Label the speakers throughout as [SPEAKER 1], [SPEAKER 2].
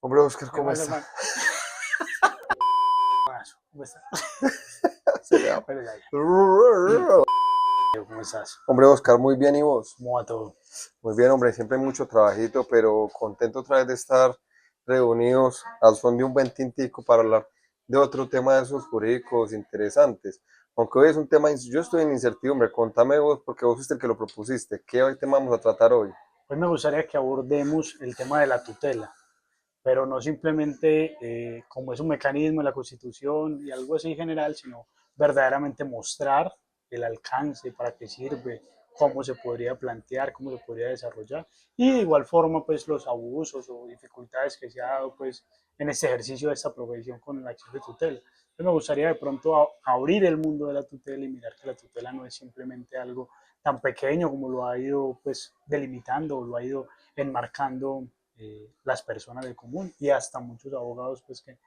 [SPEAKER 1] Hombre, Oscar,
[SPEAKER 2] ¿Qué
[SPEAKER 1] ¿cómo
[SPEAKER 2] más,
[SPEAKER 1] está?
[SPEAKER 2] hermano? ¿Cómo estás?
[SPEAKER 1] Se le da-
[SPEAKER 2] Pero ya, ¿cómo estás?
[SPEAKER 1] Hombre, Oscar, muy bien, ¿y vos?
[SPEAKER 2] ¿Cómo va todo?
[SPEAKER 1] Muy bien, hombre, siempre mucho trabajito, pero contento otra vez de estar reunidos al son de un buen tintico para hablar de otro tema de esos jurídicos interesantes. Aunque hoy es un tema, yo estoy en incertidumbre, contame vos, porque vos fuiste el que lo propusiste. ¿Qué tema vamos a tratar hoy?
[SPEAKER 2] Hoy me gustaría que abordemos el tema de la tutela, pero no simplemente como es un mecanismo de la Constitución y algo así general, sino verdaderamente mostrar el alcance, para qué sirve, cómo se podría plantear, cómo se podría desarrollar y de igual forma pues los abusos o dificultades que se ha dado pues en este ejercicio de esta profesión con la acción de tutela. Entonces me gustaría de pronto abrir el mundo de la tutela y mirar que la tutela no es simplemente algo tan pequeño como lo ha ido pues delimitando o lo ha ido enmarcando las personas del común y hasta muchos abogados pues que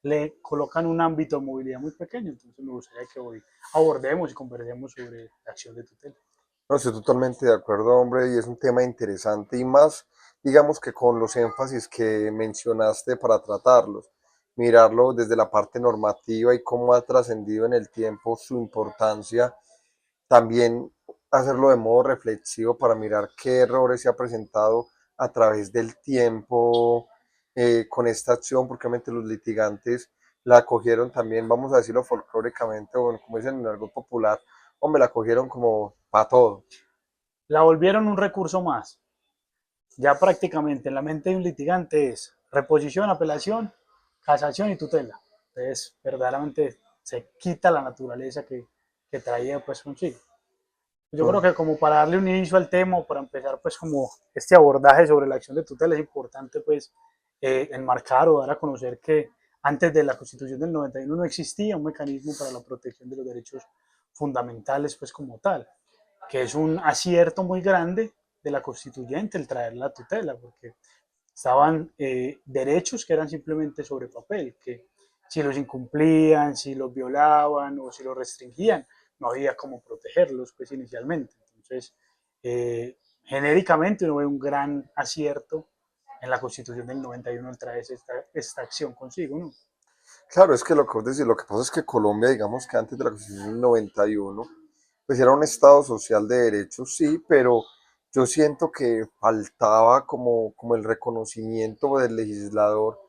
[SPEAKER 2] le colocan un ámbito de movilidad muy pequeño. Entonces me gustaría que hoy abordemos y conversemos sobre la acción de tutela.
[SPEAKER 1] No, estoy totalmente de acuerdo, hombre, y es un tema interesante y más, digamos que con los énfasis que mencionaste para tratarlos, mirarlo desde la parte normativa y cómo ha trascendido en el tiempo su importancia, también hacerlo de modo reflexivo para mirar qué errores se ha presentado a través del tiempo con esta acción, porque obviamente los litigantes la cogieron también, vamos a decirlo folclóricamente, o como dicen en algo popular, hombre, la cogieron como para todo.
[SPEAKER 2] La volvieron un recurso más. Ya prácticamente en la mente de un litigante es reposición, apelación, casación y tutela. Entonces, verdaderamente se quita la naturaleza que traía pues consigo. Yo creo que como para darle un inicio al tema o para empezar pues como este abordaje sobre la acción de tutela es importante pues enmarcar o dar a conocer que antes de la Constitución del 91 no existía un mecanismo para la protección de los derechos fundamentales pues como tal, que es un acierto muy grande de la constituyente el traer la tutela, porque estaban derechos que eran simplemente sobre papel, que si los incumplían, si los violaban o si los restringían, no había cómo protegerlos pues inicialmente. Entonces, genéricamente uno ve un gran acierto en la Constitución del 91 al traer esta acción consigo, ¿no?
[SPEAKER 1] Claro, es que lo que vos decís, lo que pasa es que Colombia, digamos que antes de la Constitución del 91, pues era un Estado social de derechos, sí, pero yo siento que faltaba como el reconocimiento del legislador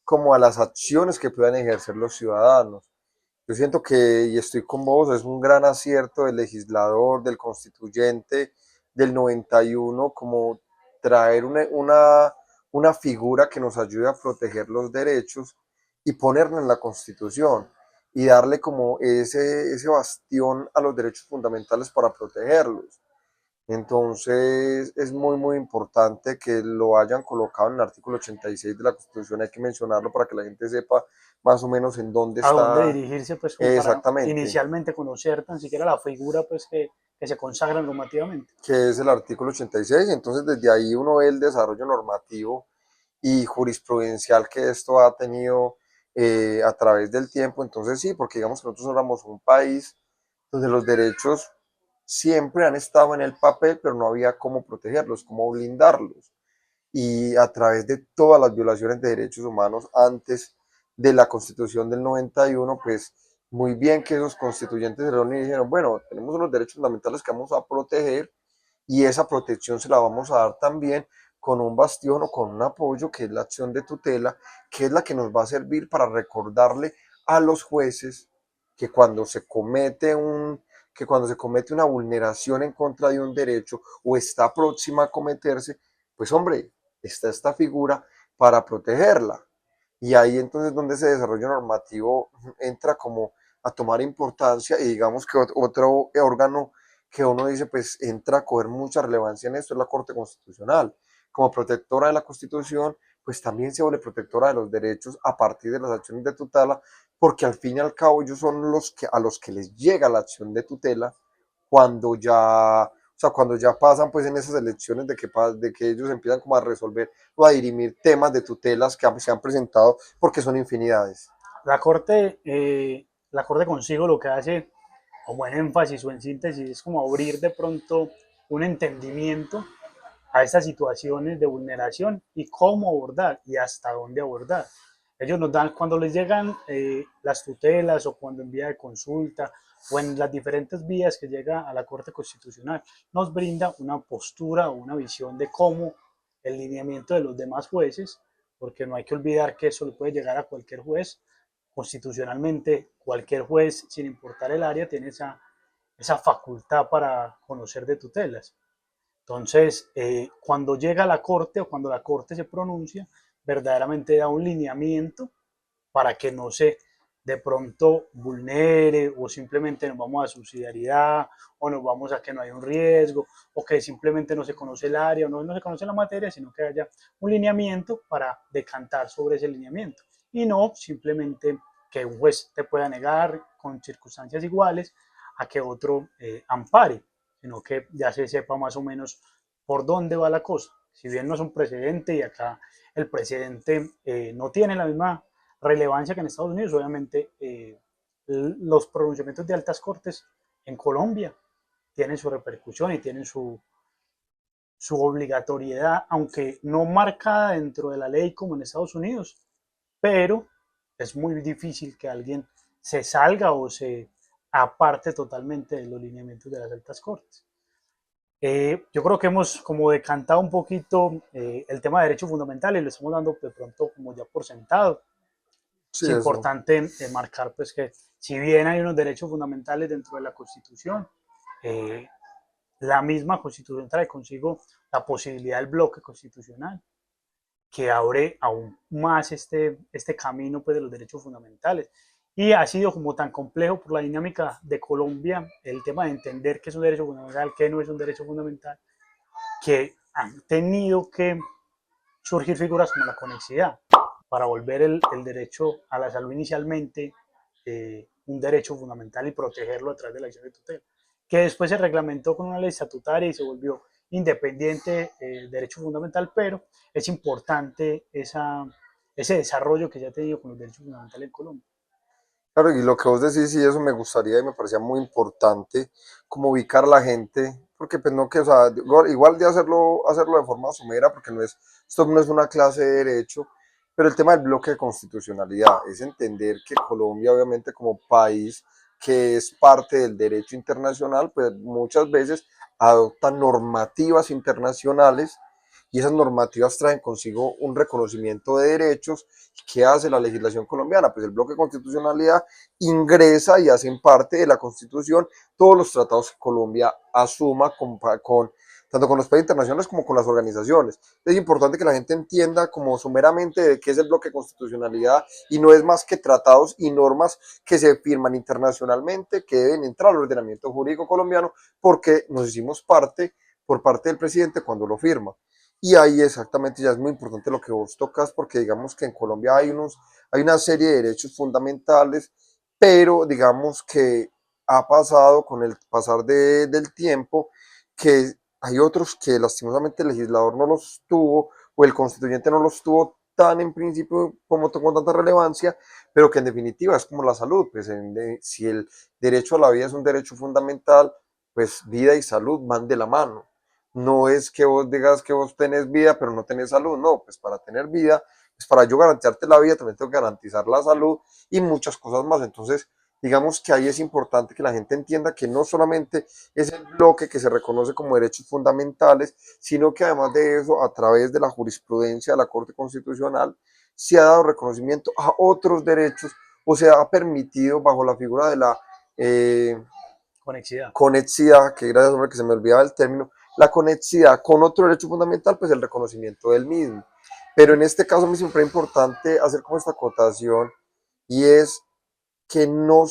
[SPEAKER 1] como a las acciones que puedan ejercer los ciudadanos. Yo siento que, y estoy con vos, es un gran acierto del legislador, del constituyente del 91, como traer una figura que nos ayude a proteger los derechos y ponerla en la Constitución y darle como ese bastión a los derechos fundamentales para protegerlos. Entonces es muy importante que lo hayan colocado en el artículo 86 de la Constitución, hay que mencionarlo para que la gente sepa más o menos en dónde
[SPEAKER 2] A dónde
[SPEAKER 1] está
[SPEAKER 2] dirigirse pues como para
[SPEAKER 1] exactamente,
[SPEAKER 2] inicialmente conocer tan siquiera la figura pues que se consagra normativamente.
[SPEAKER 1] que es el artículo 86. Entonces desde ahí uno ve el desarrollo normativo y jurisprudencial que esto ha tenido a través del tiempo. Entonces sí, porque digamos que nosotros éramos un país donde los derechos siempre han estado en el papel, pero no había cómo protegerlos, cómo blindarlos. Y a través de todas las violaciones de derechos humanos antes de la Constitución del 91, pues muy bien que esos constituyentes se reunieron y dijeron, bueno, tenemos unos derechos fundamentales que vamos a proteger y esa protección se la vamos a dar también con un bastión o con un apoyo que es la acción de tutela, que es la que nos va a servir para recordarle a los jueces que cuando se comete que cuando se comete una vulneración en contra de un derecho o está próxima a cometerse, pues hombre, está esta figura para protegerla. Y ahí entonces donde ese desarrollo normativo entra como a tomar importancia y digamos que otro órgano que uno dice pues entra a coger mucha relevancia en esto es la Corte Constitucional. Como protectora de la Constitución, pues también se vuelve protectora de los derechos a partir de las acciones de tutela, porque al fin y al cabo ellos son los que a los que les llega la acción de tutela cuando ya, o sea, cuando ya pasan pues en esas elecciones de que ellos empiezan como a resolver o a dirimir temas de tutelas que se han presentado porque son infinidades.
[SPEAKER 2] La corte consigo lo que hace como en énfasis o en síntesis es como abrir de pronto un entendimiento a estas situaciones de vulneración y cómo abordar y hasta dónde abordar. Ellos nos dan, cuando les llegan las tutelas o cuando en vía de consulta o en las diferentes vías que llega a la Corte Constitucional, nos brinda una postura o una visión de cómo el lineamiento de los demás jueces, porque no hay que olvidar que eso le puede llegar a cualquier juez. Constitucionalmente, cualquier juez, sin importar el área, tiene esa facultad para conocer de tutelas. Entonces, cuando llega a la Corte o cuando la Corte se pronuncia, verdaderamente da un lineamiento para que no se de pronto vulnere o simplemente nos vamos a subsidiariedad o nos vamos a que no hay un riesgo o que simplemente no se conoce el área o no se conoce la materia, sino que haya un lineamiento para decantar sobre ese lineamiento y no simplemente que un juez te pueda negar con circunstancias iguales a que otro ampare, sino que ya se sepa más o menos por dónde va la cosa. Si bien no es un precedente y acá el precedente no tiene la misma relevancia que en Estados Unidos, obviamente los pronunciamientos de altas cortes en Colombia tienen su repercusión y tienen su obligatoriedad, aunque no marcada dentro de la ley como en Estados Unidos, pero es muy difícil que alguien se salga o se aparte totalmente de los lineamientos de las altas cortes. Yo creo que hemos como decantado un poquito el tema de derechos fundamentales y lo estamos dando de pronto como ya por sentado.
[SPEAKER 1] Sí,
[SPEAKER 2] Es
[SPEAKER 1] eso.
[SPEAKER 2] importante marcar pues que si bien hay unos derechos fundamentales dentro de la Constitución, eh, la misma Constitución trae consigo la posibilidad del bloque constitucional que abre aún más este camino pues, de los derechos fundamentales. Y ha sido como tan complejo por la dinámica de Colombia el tema de entender qué es un derecho fundamental, qué no es un derecho fundamental, que han tenido que surgir figuras como la conexidad para volver el derecho a la salud inicialmente un derecho fundamental y protegerlo a través de la acción de tutela, que después se reglamentó con una ley estatutaria y se volvió independiente derecho fundamental, pero es importante ese desarrollo que se ha tenido con los derechos fundamentales en Colombia.
[SPEAKER 1] Claro, y lo que vos decís, sí, eso me gustaría y me parecía muy importante, como ubicar a la gente, porque pues no que, o sea, igual de hacerlo de forma somera, porque esto no es una clase de derecho, pero el tema del bloque de constitucionalidad es entender que Colombia, obviamente, como país que es parte del derecho internacional, pues muchas veces adopta normativas internacionales y esas normativas traen consigo un reconocimiento de derechos. ¿Qué hace la legislación colombiana? Pues el bloque de constitucionalidad ingresa y hacen parte de la Constitución todos los tratados que Colombia asuma tanto con los países internacionales como con las organizaciones. Es importante que la gente entienda como someramente de qué es el bloque de constitucionalidad y no es más que tratados y normas que se firman internacionalmente que deben entrar al ordenamiento jurídico colombiano porque nos hicimos parte por parte del presidente cuando lo firma. Y ahí exactamente ya es muy importante lo que vos tocas, porque digamos que en Colombia hay una serie de derechos fundamentales, pero digamos que ha pasado con el pasar del tiempo que hay otros que lastimosamente el legislador no los tuvo o el constituyente no los tuvo tan en principio como con tanta relevancia, pero que en definitiva es como la salud, pues si el derecho a la vida es un derecho fundamental, pues vida y salud van de la mano. No es que vos digas que vos tenés vida, pero no tenés salud. No, pues para tener vida, pues para yo garantizarte la vida, también tengo que garantizar la salud y muchas cosas más. Entonces, digamos que ahí es importante que la gente entienda que no solamente es el bloque que se reconoce como derechos fundamentales, sino que además de eso, a través de la jurisprudencia de la Corte Constitucional, se ha dado reconocimiento a otros derechos o se ha permitido bajo la figura de la
[SPEAKER 2] Conexidad.
[SPEAKER 1] conexidad, que gracias hombre que se me olvidaba el término, la conexidad con otro derecho fundamental, pues el reconocimiento del mismo. Pero en este caso me siempre es importante hacer como esta acotación y es que no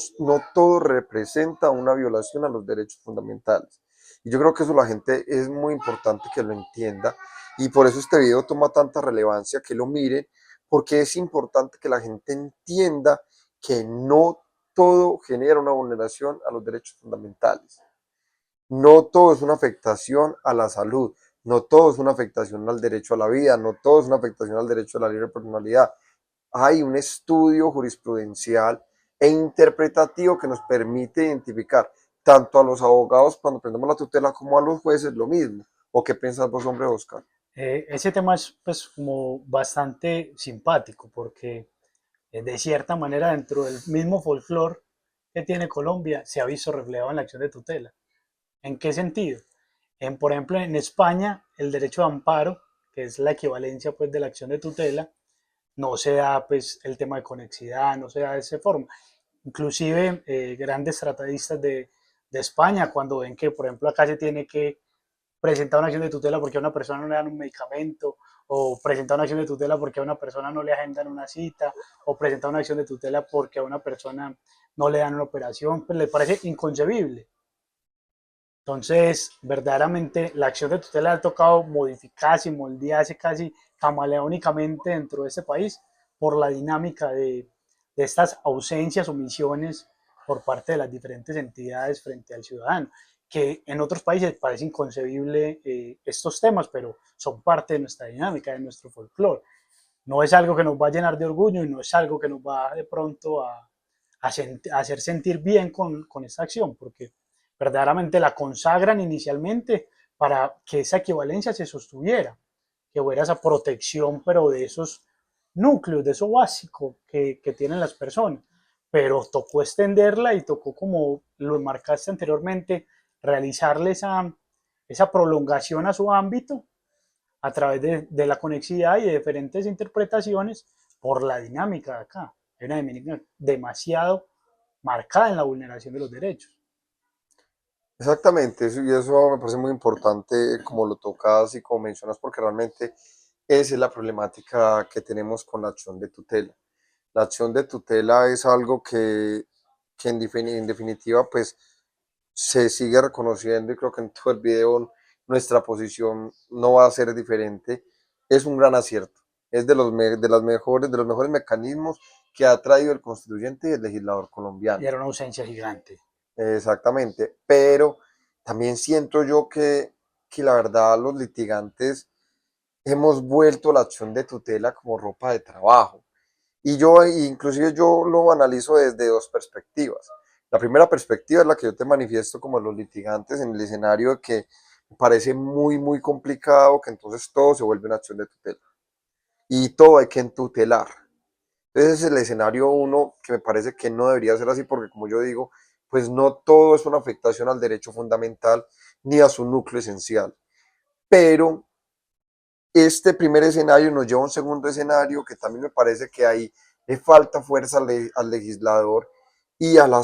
[SPEAKER 1] todo representa una violación a los derechos fundamentales. Y yo creo que eso la gente es muy importante que lo entienda y por eso este video toma tanta relevancia, que lo miren, porque es importante que la gente entienda que no todo genera una vulneración a los derechos fundamentales. No todo es una afectación a la salud, no todo es una afectación al derecho a la vida, no todo es una afectación al derecho a la libre personalidad. Hay un estudio jurisprudencial e interpretativo que nos permite identificar tanto a los abogados cuando prendemos la tutela como a los jueces lo mismo. ¿O qué piensas vos, hombre, Oscar?
[SPEAKER 2] Ese tema es pues como bastante simpático porque de cierta manera dentro del mismo folclore que tiene Colombia se ha visto reflejado en la acción de tutela. ¿En qué sentido? Por ejemplo, en España el derecho de amparo, que es la equivalencia pues de la acción de tutela, no se da pues el tema de conexidad, no se da de esa forma. Inclusive grandes tratadistas de España, cuando ven que por ejemplo acá se tiene que presentar una acción de tutela porque a una persona no le dan un medicamento, o presentar una acción de tutela porque a una persona no le agendan una cita, o presentar una acción de tutela porque a una persona no le dan una operación, pues le parece inconcebible. Entonces, verdaderamente la acción de tutela ha tocado modificarse y moldearse casi camaleónicamente dentro de este país por la dinámica de estas ausencias o omisiones por parte de las diferentes entidades frente al ciudadano, que en otros países parece inconcebible estos temas, pero son parte de nuestra dinámica, de nuestro folclore. No es algo que nos va a llenar de orgullo y no es algo que nos va de pronto a hacer sentir bien con esta acción, porque verdaderamente la consagran inicialmente para que esa equivalencia se sostuviera, que hubiera esa protección, pero de esos núcleos, de eso básico que tienen las personas. Pero tocó extenderla y tocó, como lo marcaste anteriormente, realizarle esa prolongación a su ámbito a través de la conexidad y de diferentes interpretaciones por la dinámica de acá. Hay una dinámica demasiado marcada en la vulneración de los derechos.
[SPEAKER 1] Exactamente, eso, y eso me parece muy importante como lo tocas y como mencionas, porque realmente esa es la problemática que tenemos con la acción de tutela. La acción de tutela es algo que en definitiva pues se sigue reconociendo y creo que en todo el video nuestra posición no va a ser diferente. Es un gran acierto, es de los mejores mecanismos que ha traído el constituyente y el legislador
[SPEAKER 2] Y
[SPEAKER 1] colombiano.
[SPEAKER 2] era una ausencia gigante.
[SPEAKER 1] Exactamente, pero también siento yo que la verdad los litigantes hemos vuelto la acción de tutela como ropa de trabajo. Y yo, inclusive yo lo analizo desde dos perspectivas. La primera perspectiva es la que yo te manifiesto como los litigantes en el escenario de que me parece muy, muy complicado, que entonces todo se vuelve una acción de tutela. Y todo hay que entutelar. Entonces es el escenario uno que me parece que no debería ser así porque como yo digo, pues no todo es una afectación al derecho fundamental ni a su núcleo esencial. Pero este primer escenario nos lleva a un segundo escenario que también me parece que ahí le falta fuerza al legislador y a la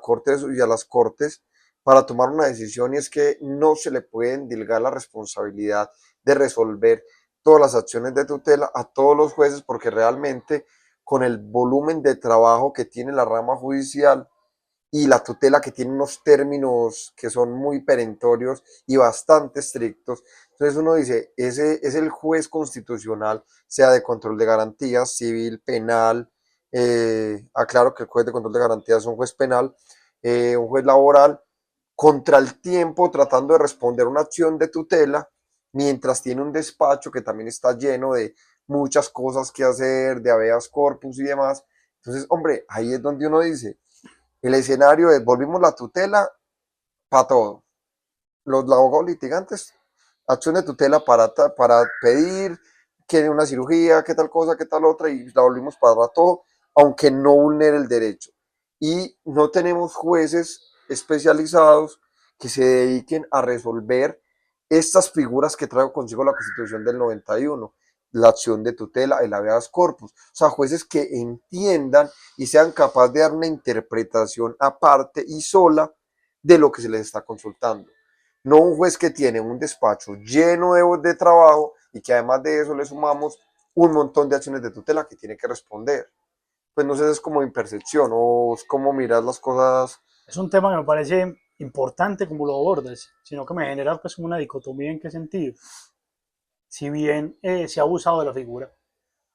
[SPEAKER 1] corte y a las cortes para tomar una decisión y es que no se le puede endilgar la responsabilidad de resolver todas las acciones de tutela a todos los jueces porque realmente con el volumen de trabajo que tiene la rama judicial y la tutela que tiene unos términos que son muy perentorios y bastante estrictos. Entonces uno dice, ese es el juez constitucional, sea de control de garantías, civil, penal, aclaro que el juez de control de garantías es un juez penal, un juez laboral, contra el tiempo tratando de responder una acción de tutela, mientras tiene un despacho que también está lleno de muchas cosas que hacer, de habeas corpus y demás. Entonces, hombre, ahí es donde uno dice, el escenario es, volvimos la tutela para todo. Los abogados litigantes, acción de tutela para pedir que una cirugía, que tal cosa, que tal otra, y la volvimos para todo, aunque no vulnere el derecho. Y no tenemos jueces especializados que se dediquen a resolver estas figuras que trae consigo la Constitución del 91, la acción de tutela, el habeas corpus. O sea, jueces que entiendan y sean capaces de dar una interpretación aparte y sola de lo que se les está consultando. No un juez que tiene un despacho lleno de trabajo y que además de eso le sumamos un montón de acciones de tutela que tiene que responder. Pues no sé, es como mi percepción o es como mirar las cosas.
[SPEAKER 2] Es un tema que me parece importante como lo abordas, sino que me genera pues como una dicotomía en qué sentido. Si bien se ha abusado de la figura,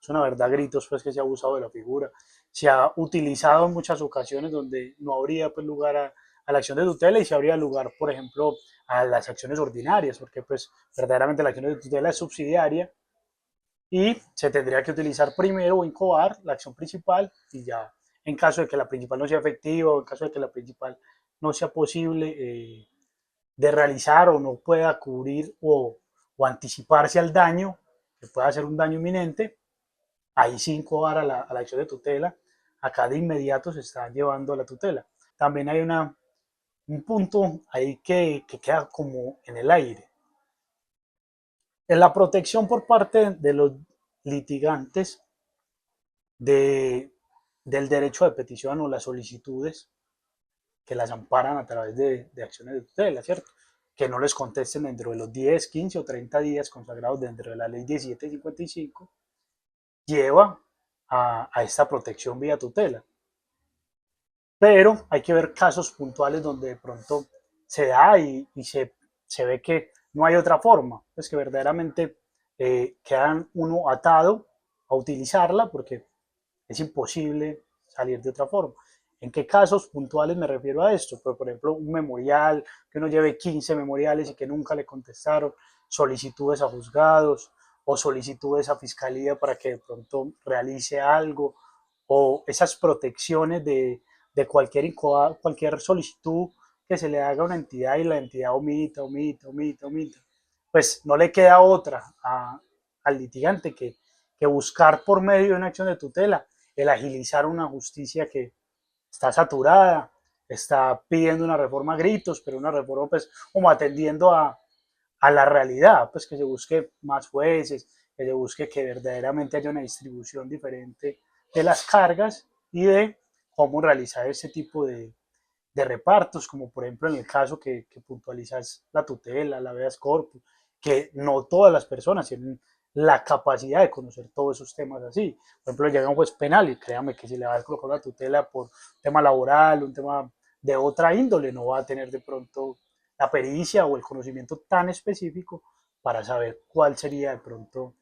[SPEAKER 2] es una verdad gritos pues que se ha abusado de la figura, se ha utilizado en muchas ocasiones donde no habría pues lugar a la acción de tutela y se habría lugar, por ejemplo, a las acciones ordinarias, porque pues verdaderamente la acción de tutela es subsidiaria y se tendría que utilizar primero o incoar la acción principal y ya en caso de que la principal no sea efectiva o en caso de que la principal no sea posible de realizar o no pueda cubrir o anticiparse al daño, que pueda ser un daño inminente, ahí sí incoar a la acción de tutela. Acá de inmediato se está llevando a la tutela. También hay un punto ahí que queda como en el aire. En la protección por parte de los litigantes de, del derecho de petición o las solicitudes que las amparan a través de acciones de tutela, ¿cierto? Que no les contesten dentro de los 10, 15 o 30 días consagrados dentro de la ley 1755, lleva a esta protección vía tutela. Pero hay que ver casos puntuales donde de pronto se da y se ve que no hay otra forma, pues que verdaderamente quedan uno atado a utilizarla porque es imposible salir de otra forma. ¿En qué casos puntuales me refiero a esto? Pues, por ejemplo, un memorial, que uno lleve 15 memoriales y que nunca le contestaron, solicitudes a juzgados o solicitudes a fiscalía para que de pronto realice algo, o esas protecciones de cualquier solicitud que se le haga a una entidad y la entidad omita. Pues no le queda otra al litigante que buscar por medio de una acción de tutela el agilizar una justicia que está saturada, está pidiendo una reforma a gritos, pero una reforma pues como atendiendo a la realidad, pues que se busque más jueces, que se busque que verdaderamente haya una distribución diferente de las cargas y de cómo realizar ese tipo de repartos, como por ejemplo en el caso que puntualizas la tutela, la habeas corpus, que no todas las personas tienen la capacidad de conocer todos esos temas así. Por ejemplo, llega un juez penal y créame que si le va a colocar una tutela por tema laboral, un tema de otra índole, no va a tener de pronto la pericia o el conocimiento tan específico para saber cuál sería de pronto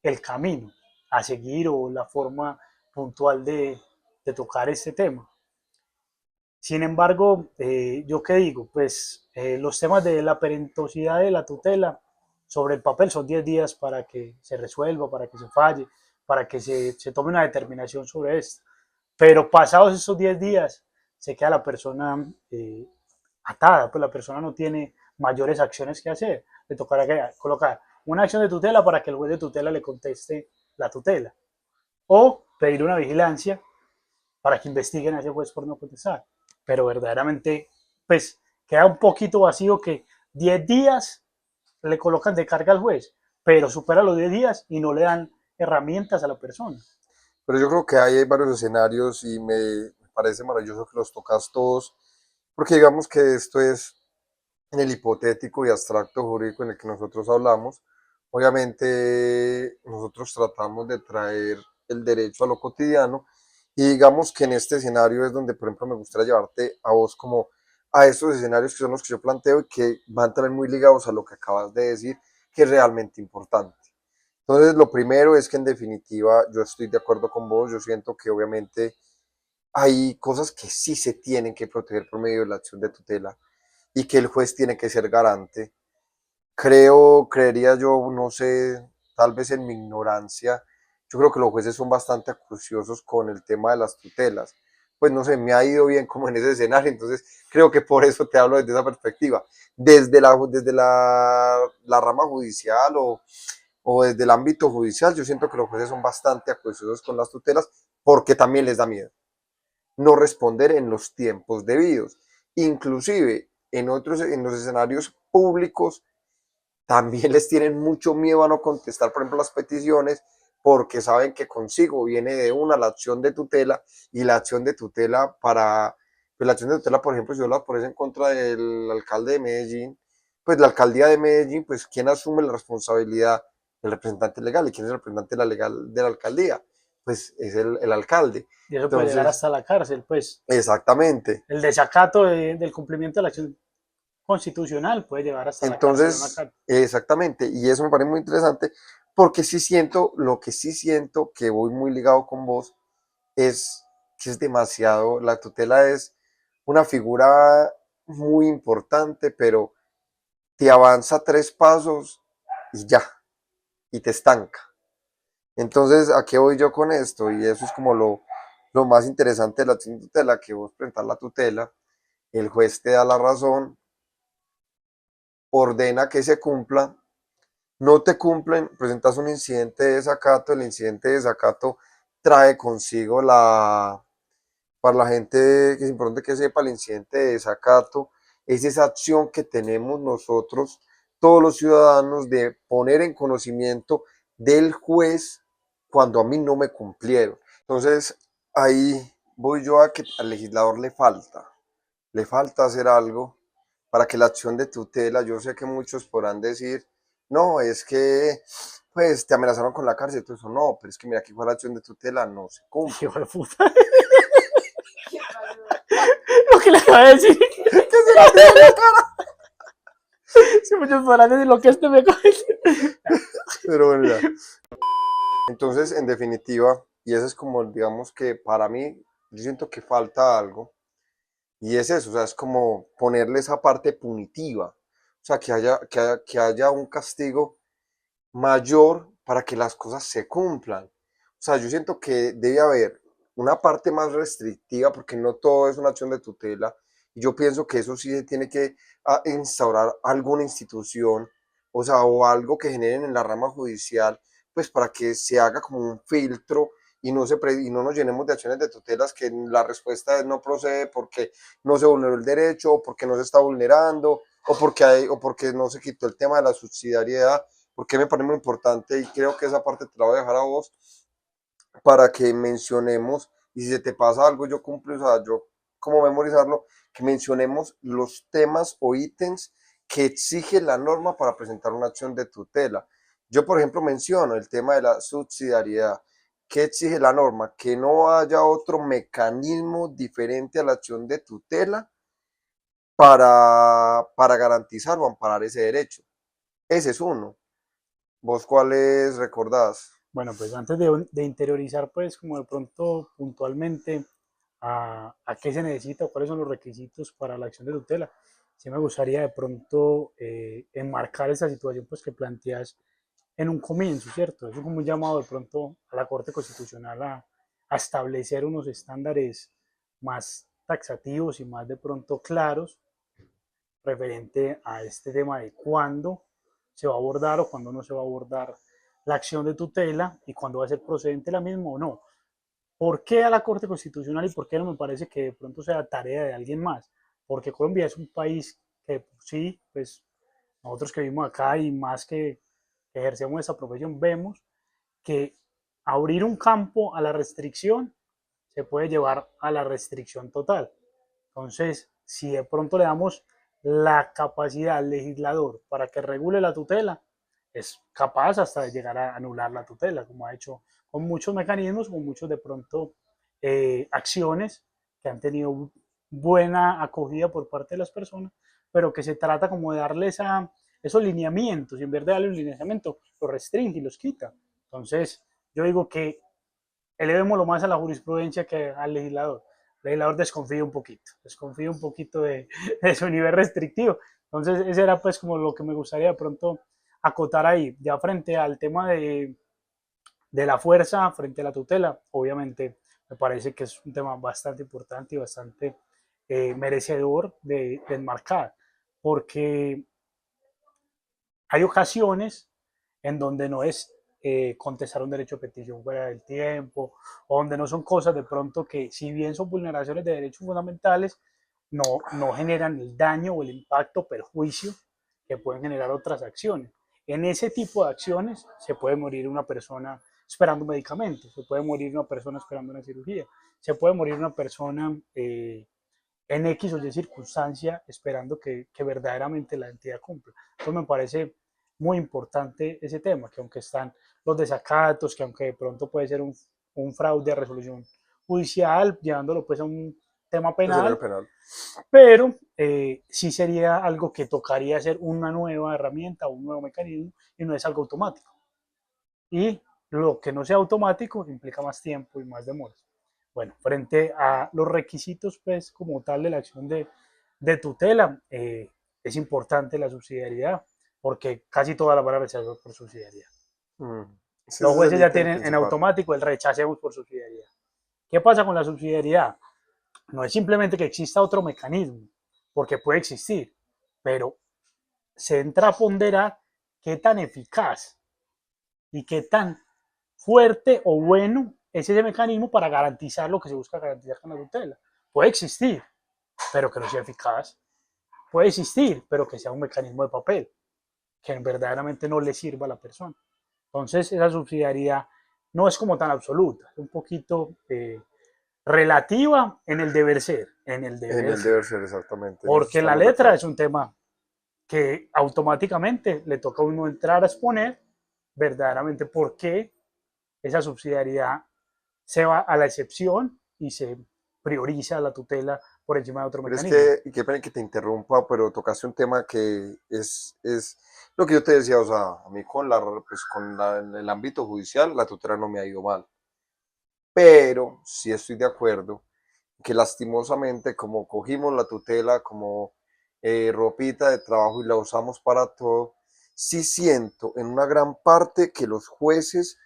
[SPEAKER 2] el camino a seguir o la forma puntual de tocar este tema. Sin embargo, ¿yo qué digo? Pues los temas de la perentosidad de la tutela sobre el papel son 10 días para que se resuelva, para que se falle, para que se tome una determinación sobre esto. Pero pasados esos 10 días, se queda la persona atada, pues la persona no tiene mayores acciones que hacer. Le tocará colocar una acción de tutela para que el juez de tutela le conteste la tutela. O pedir una vigilancia para que investiguen a ese juez por no contestar. Pero verdaderamente, pues queda un poquito vacío que 10 días le colocan de carga al juez, pero supera los 10 días y no le dan herramientas a la persona.
[SPEAKER 1] Pero yo creo que ahí hay varios escenarios y me parece maravilloso que los tocas todos, porque digamos que esto es en el hipotético y abstracto jurídico en el que nosotros hablamos. Obviamente nosotros tratamos de traer el derecho a lo cotidiano y digamos que en este escenario es donde, por ejemplo, me gustaría llevarte a vos como a estos escenarios que son los que yo planteo y que van también muy ligados a lo que acabas de decir, que es realmente importante. Entonces, lo primero es que en definitiva yo estoy de acuerdo con vos, yo siento que obviamente hay cosas que sí se tienen que proteger por medio de la acción de tutela y que el juez tiene que ser garante. Creería yo, no sé, tal vez en mi ignorancia, yo creo que los jueces son bastante acuciosos con el tema de las tutelas. Pues no sé, me ha ido bien como en ese escenario, entonces creo que por eso te hablo desde esa perspectiva. Desde la rama judicial o desde el ámbito judicial, yo siento que los jueces son bastante acuciosos con las tutelas porque también les da miedo no responder en los tiempos debidos. Inclusive en los escenarios públicos también les tienen mucho miedo a no contestar, por ejemplo, las peticiones, porque saben que consigo viene de una la acción de tutela y la acción de tutela pues la acción de tutela, por ejemplo, si yo la pones en contra del alcalde de Medellín, pues la alcaldía de Medellín, pues ¿quién asume la responsabilidad? El representante legal. ¿Y quién es el representante legal de la alcaldía? Pues es el alcalde.
[SPEAKER 2] Y eso puede llegar
[SPEAKER 1] Entonces,
[SPEAKER 2] hasta la cárcel, pues.
[SPEAKER 1] exactamente.
[SPEAKER 2] El desacato del cumplimiento de la acción constitucional puede llevar hasta la cárcel a una
[SPEAKER 1] Entonces,
[SPEAKER 2] cárcel.
[SPEAKER 1] exactamente, y eso me parece muy interesante porque sí siento, lo que sí siento que voy muy ligado con vos es que es demasiado, la tutela es una figura muy importante, pero te avanza 3 pasos y ya, y te estanca. Entonces, ¿a qué voy yo con esto? Y eso es como lo más interesante de la tutela, que vos presentas la tutela, el juez te da la razón, ordena que se cumpla, no te cumplen, presentas un incidente de desacato, el incidente de desacato trae consigo para la gente que es importante que sepa, el incidente de desacato es esa acción que tenemos nosotros, todos los ciudadanos, de poner en conocimiento del juez cuando a mí no me cumplieron. Entonces, ahí voy yo a que al legislador le falta hacer algo para que la acción de tutela, yo sé que muchos podrán decir, no, es que pues te amenazaron con la cárcel, todo eso no, pero es que mira, aquí fue la acción de tutela, no se cumple.
[SPEAKER 2] Hijo de puta. Lo que le acaba de decir.
[SPEAKER 1] ¿Qué se lo digo en la cara?
[SPEAKER 2] Si muchos podrán decir lo que este me coge.
[SPEAKER 1] Pero bueno, ya. Entonces, en definitiva, y eso es como, digamos que para mí, yo siento que falta algo, y es eso, o sea, es como ponerle esa parte punitiva, o sea, que haya un castigo mayor para que las cosas se cumplan. O sea, yo siento que debe haber una parte más restrictiva porque no todo es una acción de tutela. Y yo pienso que eso sí se tiene que instaurar alguna institución, o sea, o algo que generen en la rama judicial, pues para que se haga como un filtro y no nos llenemos de acciones de tutelas que la respuesta es no procede porque no se vulneró el derecho, o porque no se está vulnerando, o porque no se quitó el tema de la subsidiariedad, porque me parece muy importante y creo que esa parte te la voy a dejar a vos para que mencionemos, y si se te pasa algo, yo cumplo, o sea, yo como memorizarlo, que mencionemos los temas o ítems que exige la norma para presentar una acción de tutela. Yo, por ejemplo, menciono el tema de la subsidiariedad. ¿Qué exige la norma? Que no haya otro mecanismo diferente a la acción de tutela para garantizar o amparar ese derecho. Ese es uno. ¿Vos cuáles recordás?
[SPEAKER 2] Bueno, pues antes de interiorizar, pues como de pronto puntualmente a qué se necesita o cuáles son los requisitos para la acción de tutela, sí me gustaría de pronto enmarcar esa situación pues que planteas en un comienzo, ¿cierto? Eso es como un llamado de pronto a la Corte Constitucional a establecer unos estándares más taxativos y más de pronto claros referente a este tema de cuándo se va a abordar o cuándo no se va a abordar la acción de tutela y cuándo va a ser procedente la misma o no. ¿Por qué a la Corte Constitucional y por qué no me parece que de pronto sea tarea de alguien más? Porque Colombia es un país que sí, pues nosotros que vivimos acá y más que ejercemos esa profesión, vemos que abrir un campo a la restricción se puede llevar a la restricción total. Entonces, si de pronto le damos la capacidad al legislador para que regule la tutela, es capaz hasta de llegar a anular la tutela, como ha hecho con muchos mecanismos, con muchos de pronto acciones que han tenido buena acogida por parte de las personas, pero que se trata como de darle esos lineamientos y en vez de darle un lineamiento, los restringe y los quita. Entonces, yo digo que elevémoslo más a la jurisprudencia que al legislador. El legislador desconfía un poquito de su nivel restrictivo. Entonces, ese era pues como lo que me gustaría de pronto acotar ahí, ya frente al tema de la fuerza, frente a la tutela, obviamente me parece que es un tema bastante importante y bastante merecedor de enmarcar, porque hay ocasiones en donde no es contestar un derecho de petición fuera del tiempo, o donde no son cosas de pronto que, si bien son vulneraciones de derechos fundamentales, no generan el daño o el impacto, perjuicio que pueden generar otras acciones. En ese tipo de acciones se puede morir una persona esperando un medicamento, se puede morir una persona esperando una cirugía, se puede morir una persona en X o Y circunstancia esperando que verdaderamente la entidad cumpla. Entonces me parece muy importante ese tema, que aunque están los desacatos, que aunque de pronto puede ser un fraude a resolución judicial, llevándolo pues a un tema
[SPEAKER 1] Escenario
[SPEAKER 2] penal,
[SPEAKER 1] penal.
[SPEAKER 2] pero sí sería algo que tocaría hacer una nueva herramienta, un nuevo mecanismo, y no es algo automático. Y lo que no sea automático implica más tiempo y más demoras. Bueno, frente a los requisitos, pues, como tal de la acción de tutela, es importante la subsidiariedad, porque casi toda la van a rechazar por subsidiariedad.
[SPEAKER 1] Mm. Ese
[SPEAKER 2] Los
[SPEAKER 1] es el
[SPEAKER 2] jueces ya
[SPEAKER 1] ítem
[SPEAKER 2] tienen en
[SPEAKER 1] principal.
[SPEAKER 2] automático el rechacemos por subsidiariedad. ¿Qué pasa con la subsidiariedad? No es simplemente que exista otro mecanismo, porque puede existir, pero se entra a ponderar qué tan eficaz y qué tan fuerte o bueno es ese mecanismo para garantizar lo que se busca garantizar con la tutela. Puede existir, pero que no sea eficaz. Puede existir, pero que sea un mecanismo de papel, que verdaderamente no le sirva a la persona. Entonces, esa subsidiariedad no es como tan absoluta, es un poquito relativa en el deber ser, en el
[SPEAKER 1] En
[SPEAKER 2] deber
[SPEAKER 1] el
[SPEAKER 2] ser.
[SPEAKER 1] deber ser, exactamente, en eso
[SPEAKER 2] Porque la
[SPEAKER 1] estamos de
[SPEAKER 2] letra
[SPEAKER 1] acuerdo.
[SPEAKER 2] es un tema que automáticamente le toca a uno entrar a exponer verdaderamente por qué esa subsidiariedad se va a la excepción y se prioriza la tutela por encima de otro
[SPEAKER 1] Pero es
[SPEAKER 2] mecanismo.
[SPEAKER 1] que, y qué pena que te interrumpa, pero tocaste un tema que es lo que yo te decía, o sea, a mí en el ámbito judicial la tutela no me ha ido mal, pero sí estoy de acuerdo que lastimosamente como cogimos la tutela como ropita de trabajo y la usamos para todo, sí siento en una gran parte que los jueces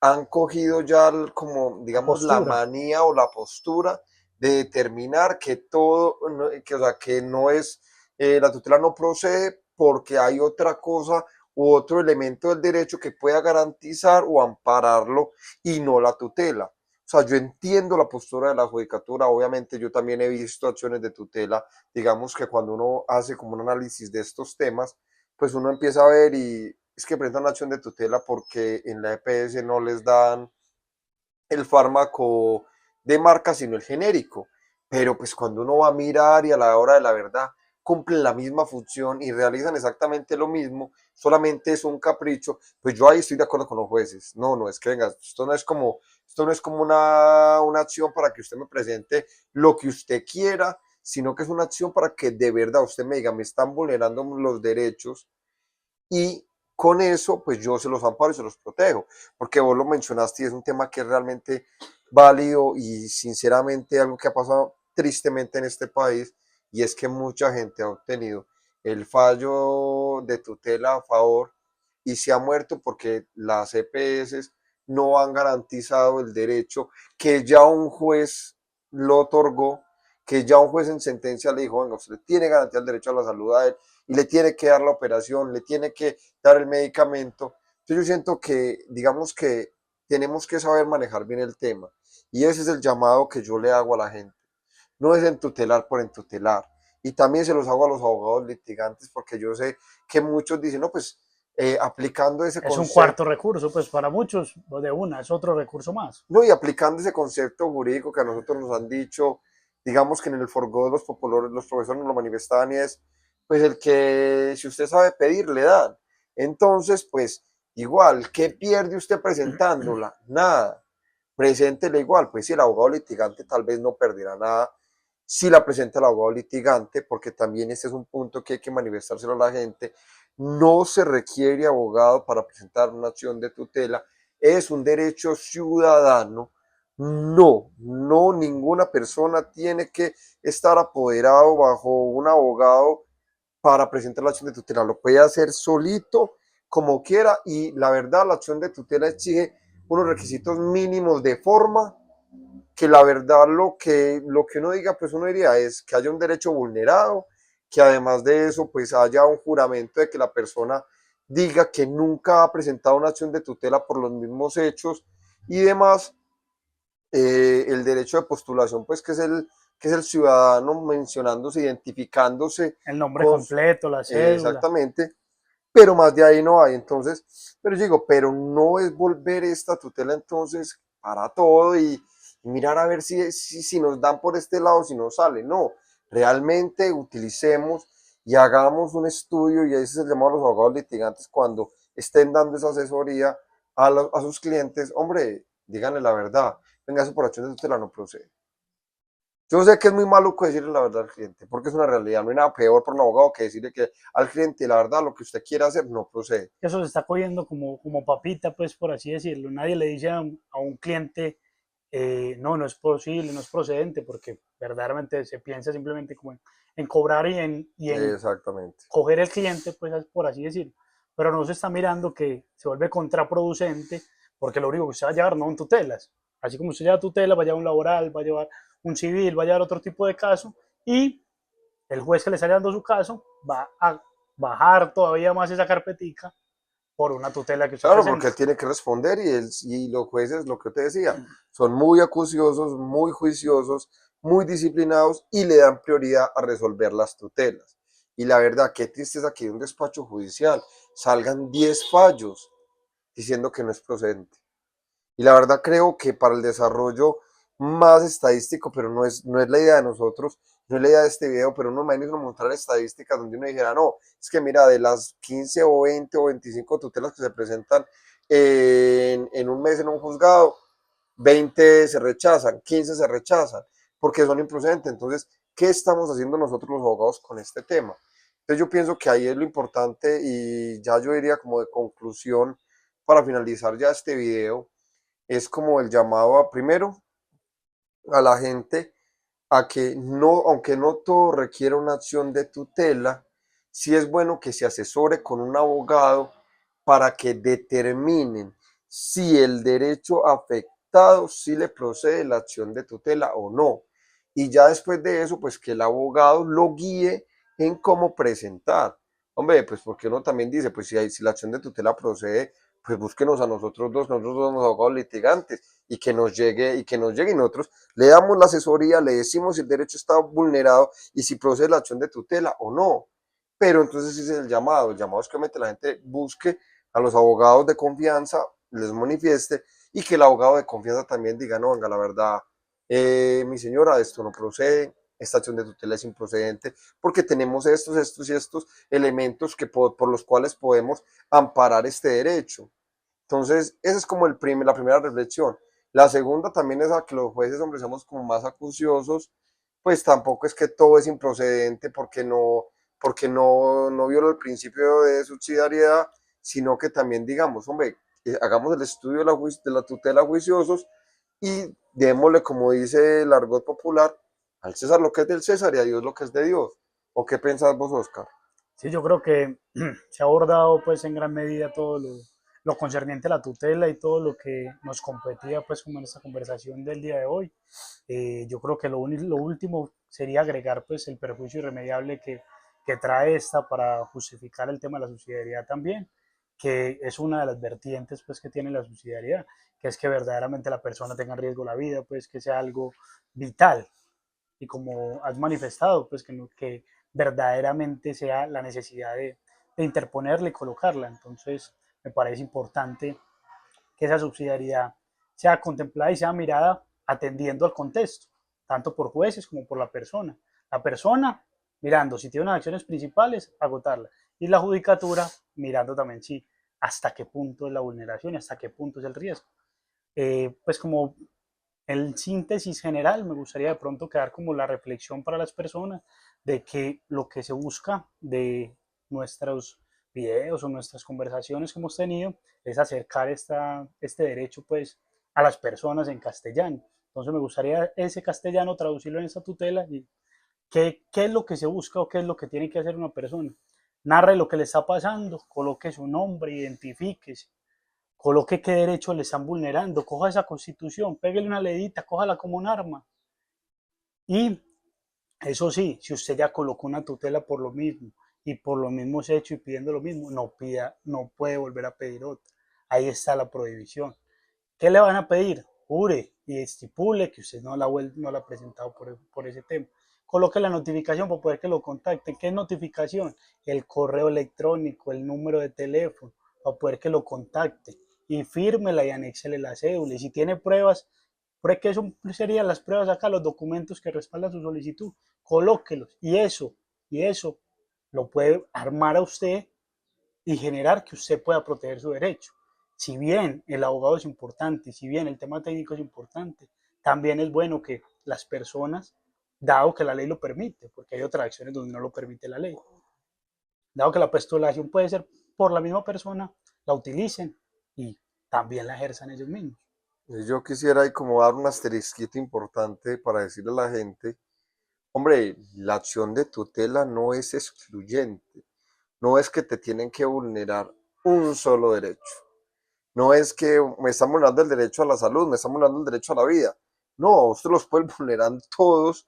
[SPEAKER 1] han cogido ya como,
[SPEAKER 2] La
[SPEAKER 1] digamos, la
[SPEAKER 2] postura.
[SPEAKER 1] manía o la postura de determinar que todo, que, o sea, que no es, la tutela no procede porque hay otra cosa u otro elemento del derecho que pueda garantizar o ampararlo y no la tutela. O sea, yo entiendo la postura de la judicatura, obviamente yo también he visto acciones de tutela, digamos que cuando uno hace como un análisis de estos temas, pues uno empieza a ver y es que presentan una acción de tutela porque en la EPS no les dan el fármaco de marca, sino el genérico. Pero pues cuando uno va a mirar y a la hora de la verdad cumplen la misma función y realizan exactamente lo mismo, solamente es un capricho, pues yo ahí estoy de acuerdo con los jueces. No, no, es que venga, esto no es como una acción para que usted me presente lo que usted quiera, sino que es una acción para que de verdad usted me diga, me están vulnerando los derechos y con eso pues yo se los amparo y se los protejo, porque vos lo mencionaste y es un tema que es realmente válido y sinceramente algo que ha pasado tristemente en este país y es que mucha gente ha obtenido el fallo de tutela a favor y se ha muerto porque las EPS no han garantizado el derecho que ya un juez lo otorgó, que ya un juez en sentencia le dijo, venga, usted tiene garantía el derecho a la salud a él y le tiene que dar la operación, le tiene que dar el medicamento. Entonces yo siento que, digamos que tenemos que saber manejar bien el tema. Y ese es el llamado que yo le hago a la gente. No es entutelar por entutelar. Y también se los hago a los abogados litigantes porque yo sé que muchos dicen, no, pues aplicando ese
[SPEAKER 2] Es un
[SPEAKER 1] concepto,
[SPEAKER 2] cuarto recurso, pues para muchos de una, es otro recurso más.
[SPEAKER 1] no, y aplicando ese concepto jurídico que a nosotros nos han dicho, digamos que en el forgó los populares, los profesores nos lo manifestaban y es, pues el que si usted sabe pedir, le dan. Entonces, pues igual, ¿qué pierde usted presentándola? Nada. Preséntela igual, pues si el abogado litigante tal vez no perderá nada si la presenta el abogado litigante, porque también este es un punto que hay que manifestárselo a la gente, no se requiere abogado para presentar una acción de tutela, es un derecho ciudadano. No, no, ninguna persona tiene que estar apoderado bajo un abogado para presentar la acción de tutela. Lo puede hacer solito, como quiera, y la verdad, la acción de tutela exige unos requisitos mínimos de forma que la verdad lo que uno diga, pues uno diría es que haya un derecho vulnerado, que además de eso, pues haya un juramento de que la persona diga que nunca ha presentado una acción de tutela por los mismos hechos y demás. El derecho de postulación, pues que es el ciudadano mencionándose, identificándose
[SPEAKER 2] El nombre
[SPEAKER 1] con
[SPEAKER 2] completo, la cédula.
[SPEAKER 1] exactamente, pero más de ahí no hay. Entonces, pero digo, pero no es volver esta tutela entonces para todo y mirar a ver si nos dan por este lado, si nos sale. No, realmente utilicemos y hagamos un estudio, y ese es el llamado a los abogados litigantes cuando estén dando esa asesoría a sus clientes. Hombre, díganle la verdad, venga, eso por acción de tutela no procede. Yo sé que es muy maluco decirle la verdad al cliente, porque es una realidad. No hay nada peor por un abogado que decirle que al cliente la verdad lo que usted quiere hacer no procede.
[SPEAKER 2] Eso se está cogiendo como papita, pues por así decirlo. Nadie le dice a un cliente, no, no es posible, no es procedente, porque verdaderamente se piensa simplemente como en cobrar y en
[SPEAKER 1] Exactamente.
[SPEAKER 2] coger el cliente, pues por así decirlo. Pero no se está mirando que se vuelve contraproducente, porque lo único que usted va a llevar no son tutelas. Así como usted lleva tutela, va a llevar un laboral, va a llevar un civil, va a llevar otro tipo de caso, y el juez que le está dando su caso va a bajar todavía más esa carpetica por una tutela que usted
[SPEAKER 1] Claro, porque
[SPEAKER 2] presenta.
[SPEAKER 1] él tiene que responder y los jueces, lo que te decía, son muy acuciosos, muy juiciosos, muy disciplinados y le dan prioridad a resolver las tutelas. Y la verdad, qué tristeza que de un despacho judicial salgan 10 fallos diciendo que no es procedente. Y la verdad creo que para el desarrollo más estadístico, pero no es la idea de nosotros, no es la idea de este video, pero uno imagina uno mostrar estadísticas donde uno dijera, no, es que mira, de las 15 o 20 o 25 tutelas que se presentan en un mes en un juzgado, 20 se rechazan, 15 se rechazan, porque son improcedentes. Entonces, ¿qué estamos haciendo nosotros los abogados con este tema? Entonces yo pienso que ahí es lo importante y ya yo diría como de conclusión para finalizar ya este video, es como el llamado a primero a la gente a que no, aunque no todo requiere una acción de tutela, sí es bueno que se asesore con un abogado para que determinen si el derecho afectado sí le procede la acción de tutela o no. Y ya después de eso, pues que el abogado lo guíe en cómo presentar. Hombre, pues porque uno también dice, pues si la acción de tutela procede, pues búsquenos a nosotros dos somos abogados litigantes y que nos llegue y nosotros le damos la asesoría, le decimos si el derecho está vulnerado y si procede la acción de tutela o no. Pero entonces ese es el llamado es que la gente busque a los abogados de confianza, les manifieste y que el abogado de confianza también diga, no, venga, la verdad, mi señora, esto no procede, esta acción de tutela es improcedente, porque tenemos estos y estos elementos por los cuales podemos amparar este derecho. Entonces, esa es como la primera reflexión. La segunda también es a que los jueces, hombre, somos como más acuciosos, pues tampoco es que todo es improcedente porque no viola el principio de subsidiariedad, sino que también digamos, hombre, hagamos el estudio de la tutela juiciosos y démosle, como dice el argot popular, al César lo que es del César y a Dios lo que es de Dios. ¿O qué pensás vos, Oscar?
[SPEAKER 2] Sí, yo creo que se ha abordado pues en gran medida todo lo concerniente a la tutela y todo lo que nos competía pues como en esta conversación del día de hoy. Yo creo que lo último sería agregar pues el perjuicio irremediable que trae esta para justificar el tema de la subsidiariedad también, que es una de las vertientes pues que tiene la subsidiariedad, que es que verdaderamente la persona tenga en riesgo la vida, pues que sea algo vital y como has manifestado, pues que verdaderamente sea la necesidad de interponerla y colocarla. Entonces, me parece importante que esa subsidiariedad sea contemplada y sea mirada atendiendo al contexto, tanto por jueces como por la persona. La persona mirando si tiene unas acciones principales, agotarla. Y la judicatura mirando también si hasta qué punto es la vulneración y hasta qué punto es el riesgo. Pues como en síntesis general, me gustaría de pronto quedar como la reflexión para las personas de que lo que se busca de nuestros videos o nuestras conversaciones que hemos tenido es acercar este derecho pues a las personas en castellano. Entonces me gustaría ese castellano traducirlo en esta tutela y qué es lo que se busca o qué es lo que tiene que hacer una persona. Narre lo que le está pasando, coloque su nombre, identifíquese, coloque qué derechos le están vulnerando, coja esa constitución, pégale una leidita, cójala como un arma. Y eso sí, si usted ya colocó una tutela por lo mismo y por los mismos hechos y pidiendo lo mismo, no puede volver a pedir otra. Ahí está la prohibición. ¿Qué le van a pedir? Jure y estipule que usted no la ha presentado por ese tema. Coloque la notificación para poder que lo contacten. ¿Qué es notificación? El correo electrónico, el número de teléfono, para poder que lo contacte. Y fírmela y anéxele la cédula. Y si tiene pruebas, ¿qué serían las pruebas acá? Los documentos que respaldan su solicitud. Colóquelos. Y eso lo puede armar a usted y generar que usted pueda proteger su derecho. Si bien el abogado es importante, si bien el tema técnico es importante, también es bueno que las personas, dado que la ley lo permite, porque hay otras acciones donde no lo permite la ley, dado que la postulación puede ser por la misma persona, la utilicen y también la ejerzan ellos mismos.
[SPEAKER 1] Yo quisiera ahí como dar un asterisquito importante para decirle a la gente, hombre, la acción de tutela no es excluyente, no es que te tienen que vulnerar un solo derecho, no es que me están vulnerando el derecho a la salud, me están vulnerando el derecho a la vida, no, usted los puede vulnerar todos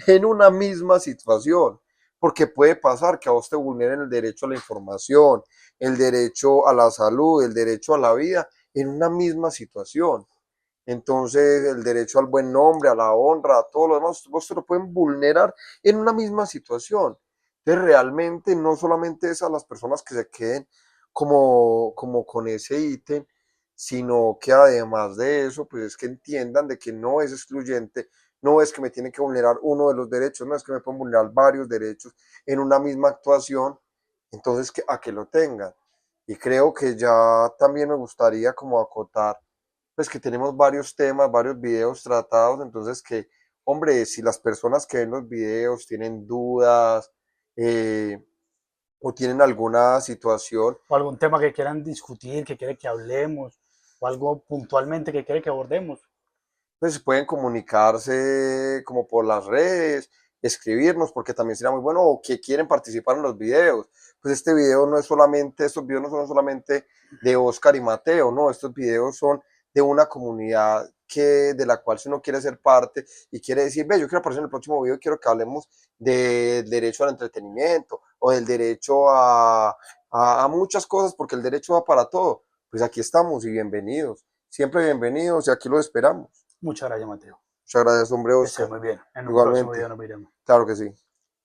[SPEAKER 1] en una misma situación, porque puede pasar que a vos te vulneren el derecho a la información, el derecho a la salud, el derecho a la vida en una misma situación. Entonces, el derecho al buen nombre, a la honra, a todo lo demás, vos te lo pueden vulnerar en una misma situación. Entonces, realmente no solamente es a las personas que se queden como con ese ítem, sino que además de eso, pues es que entiendan de que no es excluyente, no es que me tienen que vulnerar uno de los derechos, no es que me pueden vulnerar varios derechos en una misma actuación, entonces a que lo tengan. Y creo que ya también me gustaría como acotar pues que tenemos varios temas, varios videos tratados, entonces que, hombre, si las personas que ven los videos tienen dudas eh, o tienen alguna situación,
[SPEAKER 2] O algún tema que quieran discutir, que quiere que hablemos, o algo puntualmente que quiere que abordemos.
[SPEAKER 1] pues pueden comunicarse como por las redes, escribirnos, porque también sería muy bueno, o que quieren participar en los videos. Pues este video no es solamente, estos videos no son solamente de Oscar y Mateo, no, estos videos son de una comunidad de la cual si uno quiere ser parte y quiere decir, ve, yo quiero aparecer en el próximo video y quiero que hablemos del derecho al entretenimiento o del derecho a muchas cosas, porque el derecho va para todo. Pues aquí estamos y bienvenidos, siempre bienvenidos y aquí los esperamos.
[SPEAKER 2] Muchas gracias, Mateo.
[SPEAKER 1] Muchas gracias, hombre
[SPEAKER 2] Que estés
[SPEAKER 1] Oscar.
[SPEAKER 2] muy bien. En un próximo
[SPEAKER 1] Igualmente.
[SPEAKER 2] video nos veremos.
[SPEAKER 1] Claro que sí.